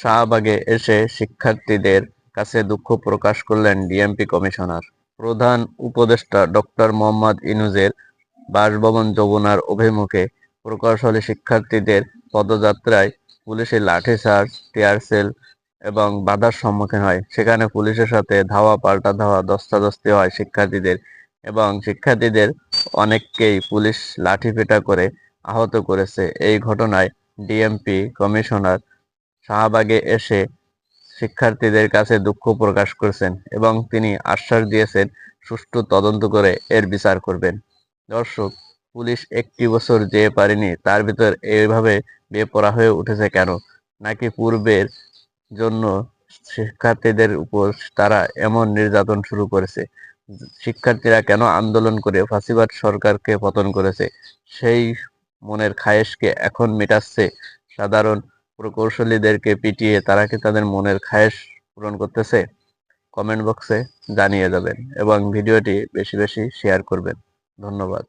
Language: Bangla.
শাহবাগে এসে শিক্ষার্থীদের কাছে দুঃখ প্রকাশ করলেন ডিএমপি কমিশনার। প্রধান উপদেষ্টা ডক্টর মোহাম্মদ ইউনূসের বাসভবন যমুনার অভিমুখে প্রকৌশলী শিক্ষার্থীদের পদযাত্রায় পুলিশের লাঠিচার্জ, টিয়ার সেল এবং বাধার সম্মুখীন হয়। সেখানে পুলিশের সাথে ধাওয়া পাল্টা ধাওয়া, ধস্তাধস্তি হয় শিক্ষার্থীদের এবং শিক্ষার্থীদের অনেককেই পুলিশ লাঠিপেটা করে আহত করেছে। এই ঘটনায় ডিএমপি কমিশনার শাহবাগে এসে শিক্ষার্থীদের কাছে দুঃখ প্রকাশ করেছেন এবং তিনি আশ্বাস দিয়েছেন সুষ্ঠু তদন্ত করে এর বিচার করবেন। দর্শক, পুলিশ একটি বছর যেতে পারেনি তার ভিতর এইভাবে বেপরোয়া হয়ে উঠেছে কেন? নাকি পূর্বের জন্য শিক্ষার্থীদের উপর তারা এমন নির্যাতন শুরু করেছে? শিক্ষার্থীরা কেন আন্দোলন করে ফ্যাসিবাদ সরকারকে পতন করেছে? সেই মনের খায়েশকে এখন মেটাচ্ছে সাধারণ প্রকৌশলীদেরকে পিটিয়ে তারা কি তাদের মনের খায়েশ পূরণ করতেছে? কমেন্ট বক্সে জানিয়ে যাবেন এবং ভিডিওটি বেশি বেশি শেয়ার করবেন। ধন্যবাদ।